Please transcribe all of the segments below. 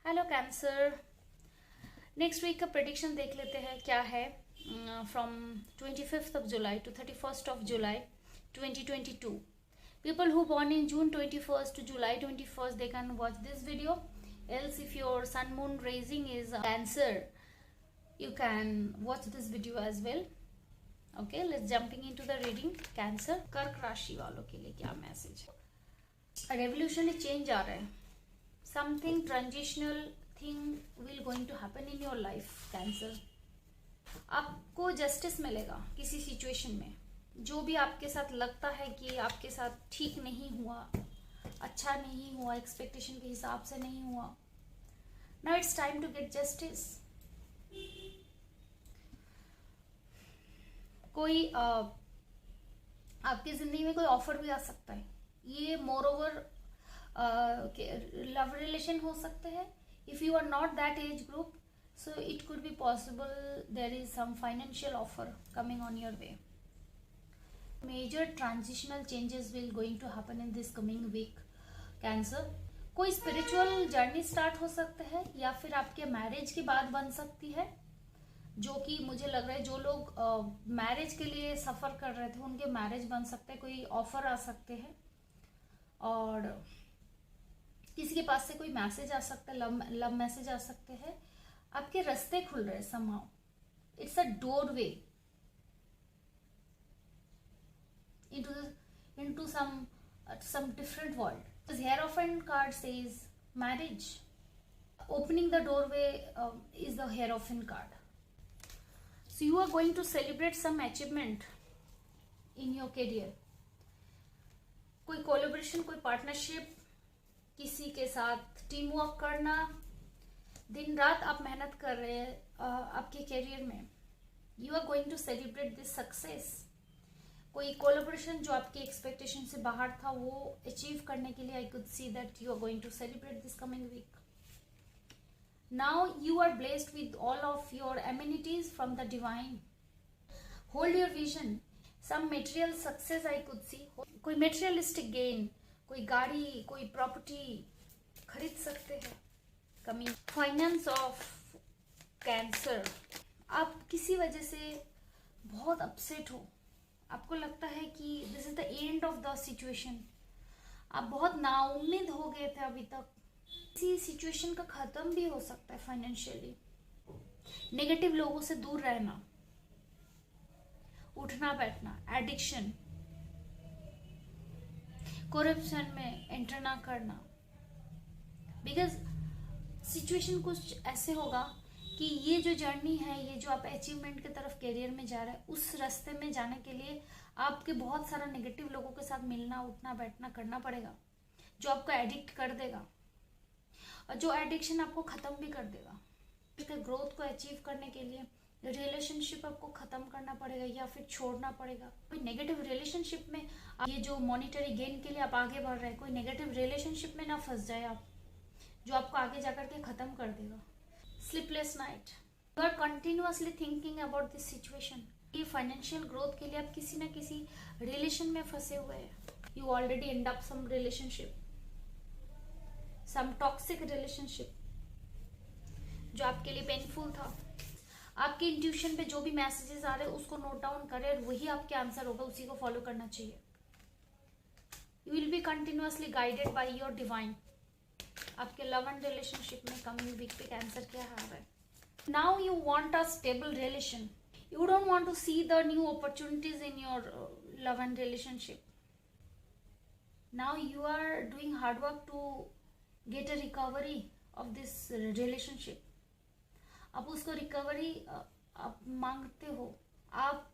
Hello cancer, next week का prediction देख लेते हैं क्या है from 25th of July to 31st of July 2022. People who born in June 21st to July 21st, they can watch this video. Else if your sun moon rising is Cancer, you can watch this video as well. Okay, let's jumping into the reading. Cancer, कर्क राशि वालों के लिए क्या message है? Revolutionary change आ रहा है. Something transitional thing will going to happen in your life, Cancer. आपको जस्टिस मिलेगा किसी सिचुएशन में. जो भी आपके साथ लगता है कि आपके साथ ठीक नहीं हुआ, अच्छा नहीं हुआ, एक्सपेक्टेशन के हिसाब से नहीं हुआ, now it's time to get justice. कोई आपकी जिंदगी में कोई ऑफर भी आ सकता है. ये मोर ओवर लव रिलेशन हो सकते हैं. If you are not that age group, so it could be possible there is some financial offer coming on your way. Major transitional changes will going to happen in this coming week, Cancer. कोई spiritual journey start हो सकता है या फिर आपके marriage के बाद बन सकती है, जो कि मुझे लग रहा है जो लोग मैरिज के लिए सफर कर रहे थे उनके मैरिज बन सकते हैं. कोई ऑफर आ सकते हैं और किसी के पास से कोई मैसेज आ सकता है, लव मैसेज आ सकते हैं. आपके रास्ते खुल रहे हैं somehow. It's a doorway into some different world. This Hierophant card says marriage. Opening the doorway is the Hierophant card. So you are going to celebrate some achievement in your career. कोई collaboration, कोई partnership, किसी के साथ team work करना. दिन रात आप मेहनत कर रहे हैं आपके करियर में. You are going to celebrate this success. कोई कोलैबोरेशन जो आपकी एक्सपेक्टेशन से बाहर था वो अचीव करने के लिए I could see that you are going to celebrate this coming week. Now you are blessed with all of your amenities from the divine. Hold your vision. Some material success I could see. कोई materialistic gain, कोई गाड़ी, कोई property खरीद सकते हैं. Coming finance of cancer. आप किसी वजह से बहुत अपसेट हो. आपको लगता है कि this is the end of the situation. आप बहुत नाउम्मीद हो गए थे अभी तक. किसी सिचुएशन का खत्म भी हो सकता है फाइनेंशियली. नेगेटिव लोगों से दूर रहना, उठना बैठना, एडिक्शन, करप्शन में एंटर ना करना. बिकॉज सिचुएशन कुछ ऐसे होगा कि ये जो जर्नी है, ये जो आप अचीवमेंट की तरफ करियर में जा रहे हैं, उस रास्ते में जाने के लिए आपके बहुत सारा नेगेटिव लोगों के साथ मिलना, उठना बैठना करना पड़ेगा, जो आपको एडिक्ट कर देगा और जो एडिक्शन आपको खत्म भी कर देगा. ग्रोथ को अचीव करने के लिए रिलेशनशिप आपको खत्म करना पड़ेगा या फिर छोड़ना पड़ेगा. कोई नेगेटिव रिलेशनशिप में ये जो मॉनिटरी गेन के लिए आप आगे बढ़ रहे हैं, कोई नेगेटिव रिलेशनशिप में ना फंस जाए आप, जो आपको आगे जाकर के खत्म कर देगा. Sleepless night. You are continuously thinking about this situation. ये फाइनेंशियल ग्रोथ के लिए आप किसी ना किसी रिलेशन में फंसे हुए हैं. You already end up some relationship, some toxic relationship जो आपके लिए पेनफुल था. आपके इंट्यूशन पे जो भी मैसेजेस आ रहे हैं उसको नोट डाउन करें और वही आपके आंसर होगा, उसी को फॉलो करना चाहिए. You will be continuously guided by your divine. आपके लव एंड रिलेशनशिप में कमिंग वीक पे कैंसर क्या आ रहा है? Now you want a stable relation. You don't want to see the new opportunities in your love and relationship. Now you are doing hard work to get a recovery of this relationship. आप उसको recovery आप मांगते हो. आप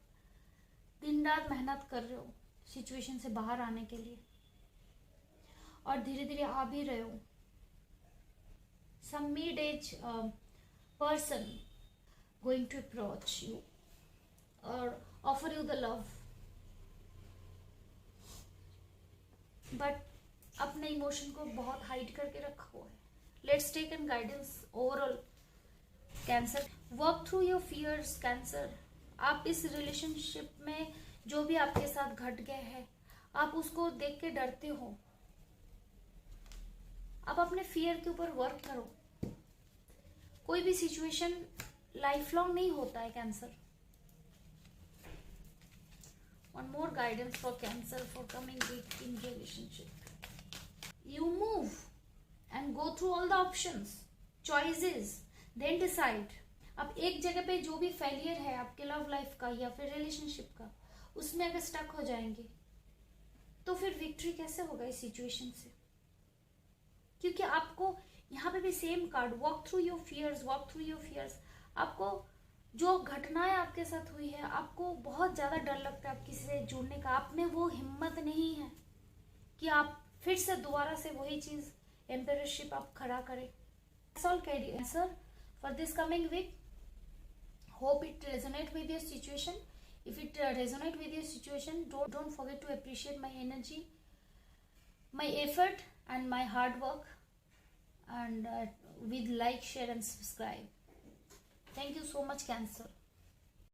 दिन रात मेहनत कर रहे हो सिचुएशन से बाहर आने के लिए और धीरे धीरे आ भी रहे हो. Some mid age person going to approach you और offer you the love, but अपने इमोशन को बहुत हाइड करके रखा हुआ है. Let's take an guidance overall cancer. Work through your fears cancer. आप इस रिलेशनशिप में जो भी आपके साथ घट गए हैं, आप उसको देख के डरते हो. आप अपने फियर के ऊपर वर्क करो. कोई भी सिचुएशन लाइफ लॉन्ग नहीं होता है cancer. One more guidance for Cancer for coming week in relationship. You move and go through all the options, choices, then decide. अब एक जगह पे जो भी फेलियर है आपके लव लाइफ का या फिर रिलेशनशिप का, उसमें अगर स्टक हो जाएंगे तो फिर विक्ट्री कैसे होगा इस सिचुएशन से? क्योंकि आपको यहाँ पे भी same card, walk through your fears. आपको जो घटनाएं आपके साथ हुई है, आपको बहुत ज्यादा डर लगता है आप किसी से जुड़ने का. आप में वो हिम्मत नहीं है कि आप फिर से दोबारा से वही चीज, एम्पायरशिप आप खड़ा करें. That's all Cancer for this coming week. Hope it resonate with your situation. If it resonate with your situation, don't forget to appreciate my energy, my effort and my hard work, and with like, share and subscribe. Thank you so much, Cancer.